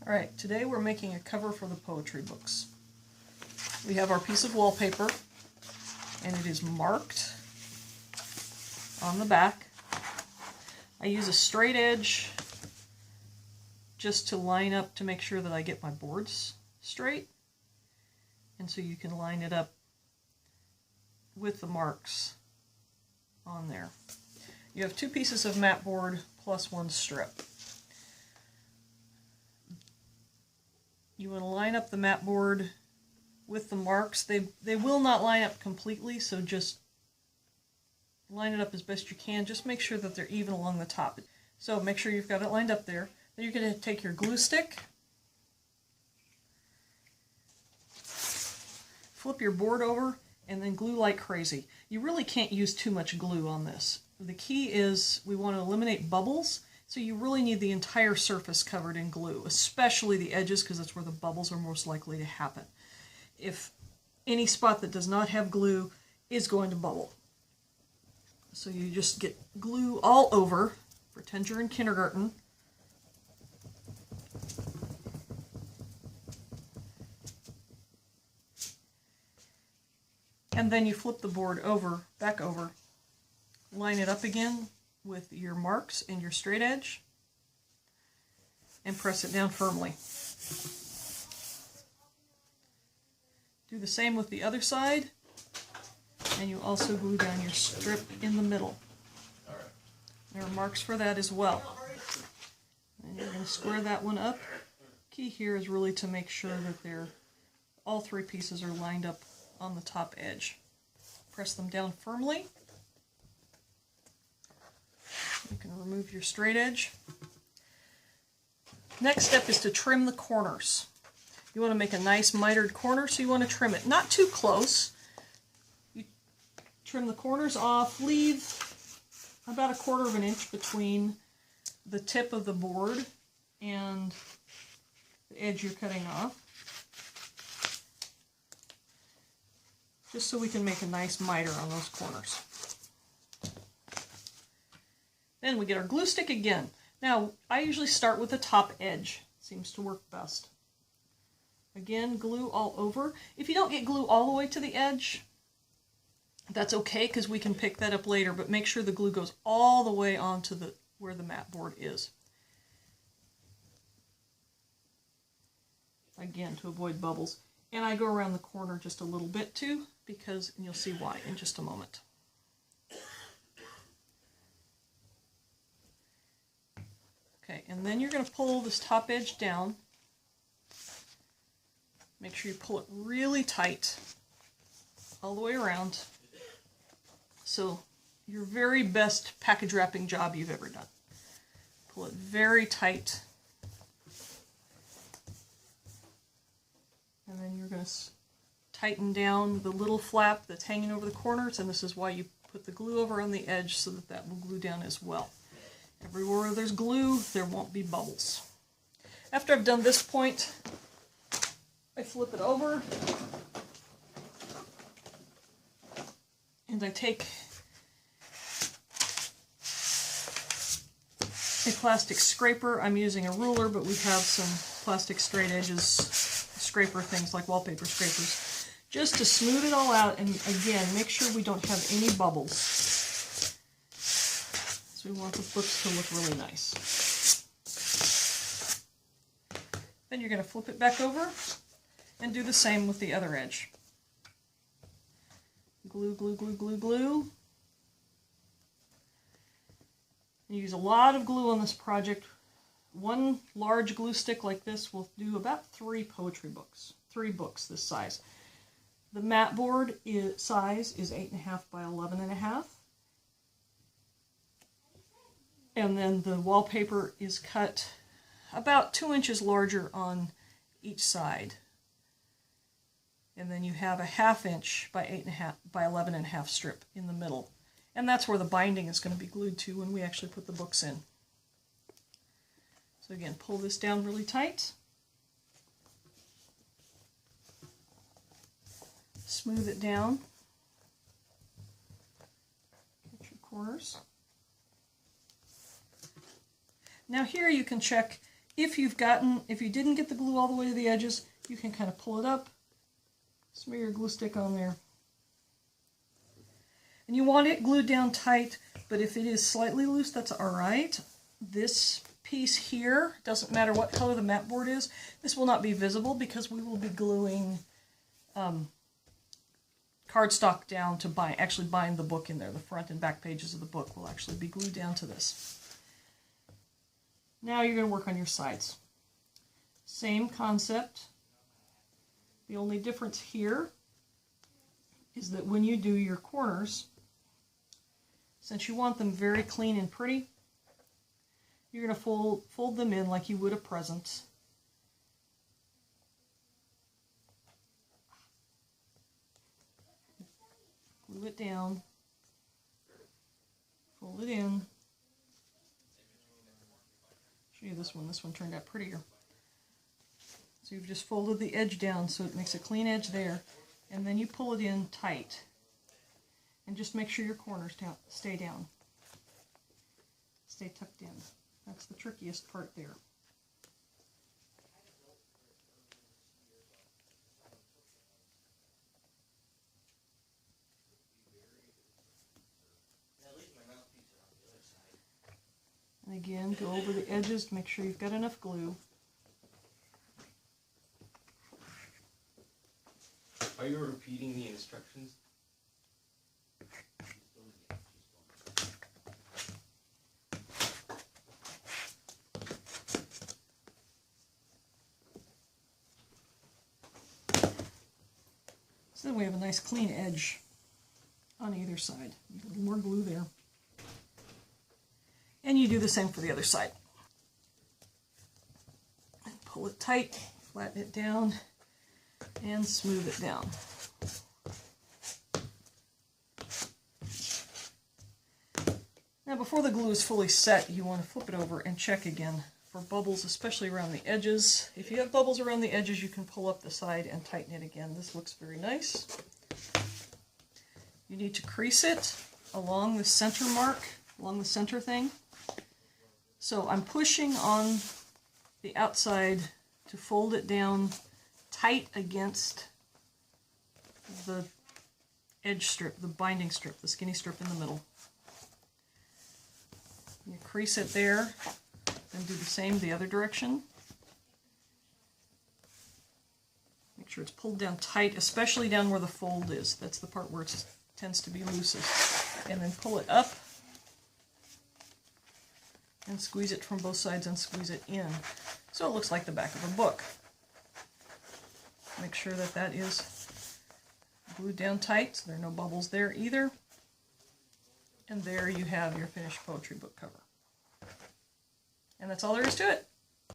Alright, today we're making a cover for the poetry books. We have our piece of wallpaper, and it is marked on the back. I use a straight edge just to line up to make sure that I get my boards straight. And so you can line it up with the marks on there. You have 2 pieces of mat board plus 1 strip. You want to line up the mat board with the marks. They will not line up completely, so just line it up as best you can. Just make sure that they're even along the top. So make sure you've got it lined up there. Then you're going to take your glue stick, flip your board over, and then glue like crazy. You really can't use too much glue on this. The key is we want to eliminate bubbles, so you really need the entire surface covered in glue, especially the edges, because that's where the bubbles are most likely to happen. If any spot that does not have glue is going to bubble. So you just get glue all over. Pretend you're in kindergarten. And then you flip the board over, back over, line it up again with your marks and your straight edge, and press it down firmly. Do the same with the other side, and you also glue down your strip in the middle. There are marks for that as well. And you're going to square that one up. Key here is really to make sure that all 3 pieces are lined up on the top edge. Press them down firmly. You can remove your straight edge. Next step is to trim the corners. You want to make a nice mitered corner, so you want to trim it. Not too close. You trim the corners off, leave about 1/4 of an inch between the tip of the board and the edge you're cutting off. Just so we can make a nice miter on those corners. Then we get our glue stick again. Now, I usually start with the top edge. Seems to work best. Again, glue all over. If you don't get glue all the way to the edge, that's okay, because we can pick that up later, but make sure the glue goes all the way onto where the mat board is. Again, to avoid bubbles. And I go around the corner just a little bit too, and you'll see why in just a moment. Okay, and then you're going to pull this top edge down. Make sure you pull it really tight all the way around. So your very best package wrapping job you've ever done. Pull it very tight. And then you're going to tighten down the little flap that's hanging over the corners, and this is why you put the glue over on the edge, so that will glue down as well. Everywhere there's glue, there won't be bubbles. After I've done this point, I flip it over, and I take a plastic scraper. I'm using a ruler, but we have some plastic straight edges, scraper things like wallpaper scrapers, just to smooth it all out, and again, make sure we don't have any bubbles. So we want the books to look really nice. Then you're going to flip it back over and do the same with the other edge. Glue, glue, glue, glue, glue. You use a lot of glue on this project. 1 large glue stick like this will do about 3 poetry books. 3 books this size. The mat board size is 8.5 by 11.5. And then the wallpaper is cut about 2 inches larger on each side. And then you have a 1/2 inch by 8.5 by 11.5 strip in the middle. And that's where the binding is going to be glued to when we actually put the books in. So again, pull this down really tight. Smooth it down. Get your corners. Now here you can check If you didn't get the glue all the way to the edges, you can kind of pull it up, smear your glue stick on there. And you want it glued down tight, but if it is slightly loose, that's alright. This piece here, doesn't matter what color the mat board is, this will not be visible because we will be gluing cardstock down to actually bind the book in there. The front and back pages of the book will actually be glued down to this. Now you're going to work on your sides. Same concept. The only difference here is that when you do your corners, since you want them very clean and pretty, you're going to fold them in like you would a present. Glue it down, fold it in. Show you this one. This one turned out prettier. So you've just folded the edge down so it makes a clean edge there, and then you pull it in tight. And just make sure your corners stay down. Stay tucked in. That's the trickiest part there. And again, go over the edges to make sure you've got enough glue. Are you repeating the instructions? So then we have a nice clean edge on either side. A little more glue there. And you do the same for the other side. And pull it tight, flatten it down, and smooth it down. Now before the glue is fully set, you want to flip it over and check again for bubbles, especially around the edges. If you have bubbles around the edges, you can pull up the side and tighten it again. This looks very nice. You need to crease it along the center mark, along the center thing. So I'm pushing on the outside to fold it down tight against the edge strip, the binding strip, the skinny strip in the middle. You crease it there, then do the same the other direction. Make sure it's pulled down tight, especially down where the fold is. That's the part where it tends to be loosest. And then pull it up and squeeze it from both sides and squeeze it in. So it looks like the back of a book. Make sure that that is glued down tight so there are no bubbles there either. And there you have your finished poetry book cover. And that's all there is to it.